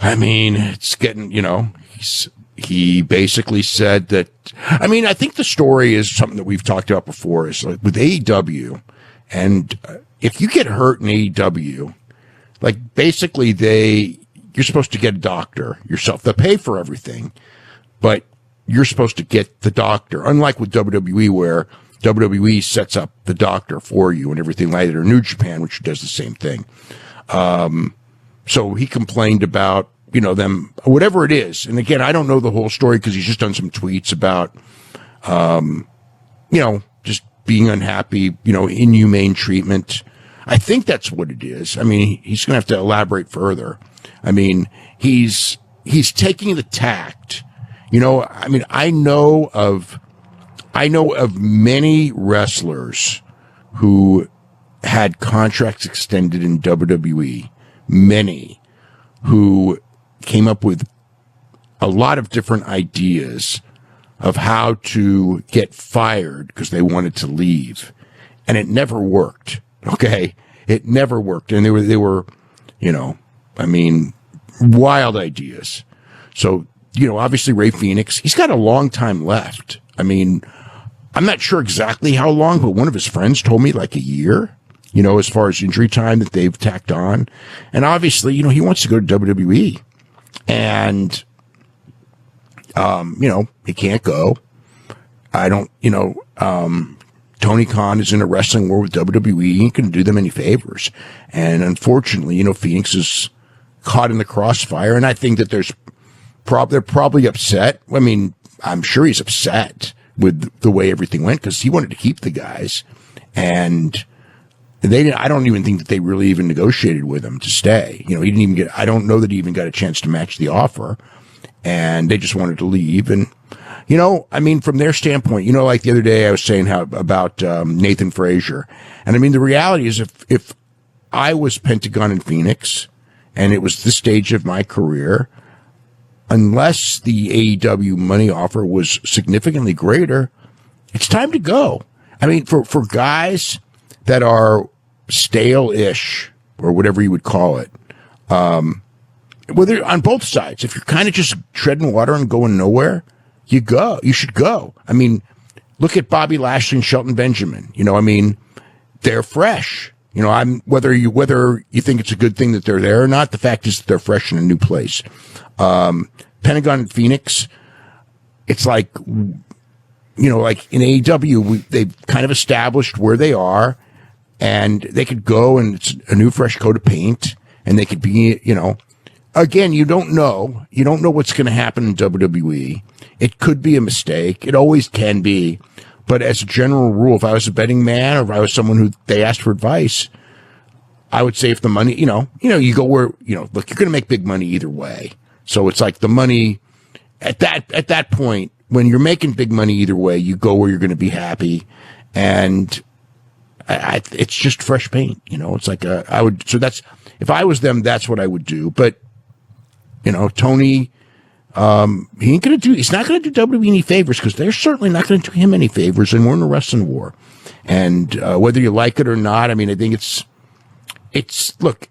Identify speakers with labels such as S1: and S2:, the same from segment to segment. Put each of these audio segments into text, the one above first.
S1: I mean, it's getting, he basically said that, I mean, I think the story is something that we've talked about before, is like with AEW, and if you get hurt in AEW, like basically you're supposed to get a doctor yourself. They'll pay for everything, but you're supposed to get the doctor. Unlike with WWE, where WWE sets up the doctor for you and everything like that, or New Japan, which does the same thing. So he complained about, them, whatever it is. And again, I don't know the whole story because he's just done some tweets about, just being unhappy, inhumane treatment. I think that's what it is. I mean, he's going to have to elaborate further. I mean, he's taking the tact. I mean, I know of many wrestlers who had contracts extended in WWE, many who came up with a lot of different ideas of how to get fired because they wanted to leave, and it never worked. Okay, it never worked, and they were, I mean, wild ideas. So, obviously Ray Fenix, he's got a long time left. I mean, I'm not sure exactly how long, but one of his friends told me like a year, as far as injury time that they've tacked on. And obviously, he wants to go to WWE, and, he can't go. I don't, Tony Khan is in a wrestling war with WWE. He ain't going to do them any favors. And unfortunately, Phoenix is caught in the crossfire. And I think that they're probably upset. I mean, I'm sure he's upset with the way everything went because he wanted to keep the guys. And I don't even think that they really even negotiated with him to stay. He didn't even I don't know that he even got a chance to match the offer. And they just wanted to leave. And, I mean, from their standpoint, like the other day I was saying about Nathan Frazier. And I mean, the reality is if I was Pentagon and Phoenix and it was this stage of my career, unless the AEW money offer was significantly greater, it's time to go. I mean, for guys that are stale-ish or whatever you would call it, whether on both sides, if you're kind of just treading water and going nowhere, you should go. I mean, look at Bobby Lashley and Shelton Benjamin. I mean, they're fresh. Whether you think it's a good thing that they're there or not, the fact is that they're fresh in a new place. Pentagon and Phoenix, it's like, like in AEW, they've kind of established where they are, and they could go and it's a new fresh coat of paint, and they could be, again, you don't know what's going to happen in WWE. It could be a mistake. It always can be. But as a general rule, if I was a betting man or if I was someone who they asked for advice, I would say if the money, you go where, look, you're going to make big money either way. So it's like the money at that point, when you're making big money either way, you go where you're going to be happy. And it's just fresh paint, it's like if I was them, that's what I would do. But, Tony, he's not going to do WWE any favors because they're certainly not going to do him any favors. And we're in a wrestling war. And, whether you like it or not, I mean, I think look,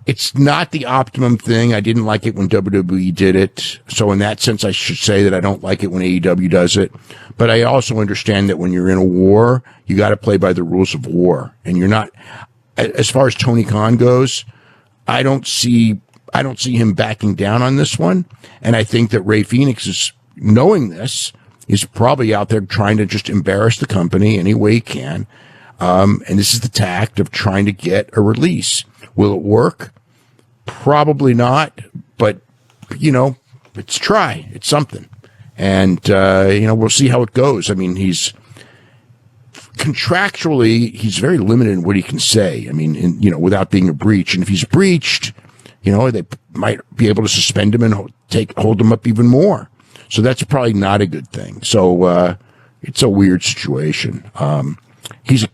S1: it's not the optimum thing. I didn't like it when WWE did it. So in that sense, I should say that I don't like it when AEW does it. But I also understand that when you're in a war, you got to play by the rules of war. And you're not, as far as Tony Khan goes, I don't see him backing down on this one. And I think that Ray Phoenix is knowing this, is probably out there trying to just embarrass the company any way he can. And this is the tact of trying to get a release. Will it work? Probably not, but, it's try. It's something. And, we'll see how it goes. I mean, he's very limited in what he can say. I mean, without being a breach. And if he's breached, they might be able to suspend him and hold him up even more. So that's probably not a good thing. So, it's a weird situation. He's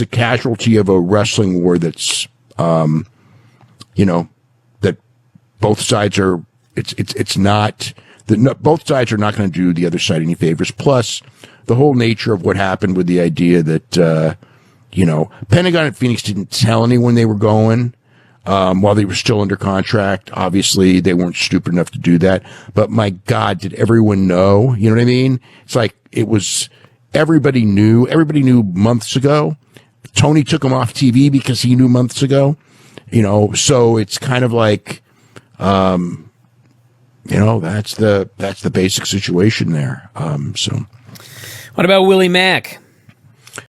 S1: a casualty of a wrestling war that's, that both sides are, both sides are not going to do the other side any favors. Plus the whole nature of what happened with the idea that, Pentagon and Phoenix didn't tell anyone they were going. while they were still under contract. Obviously, they weren't stupid enough to do that. But my God, did everyone know? You know what I mean? It's like it was everybody knew. Everybody knew months ago. Tony took him off TV because he knew months ago. So it's kind of like, that's the basic situation there. So.
S2: What about Willie Mack?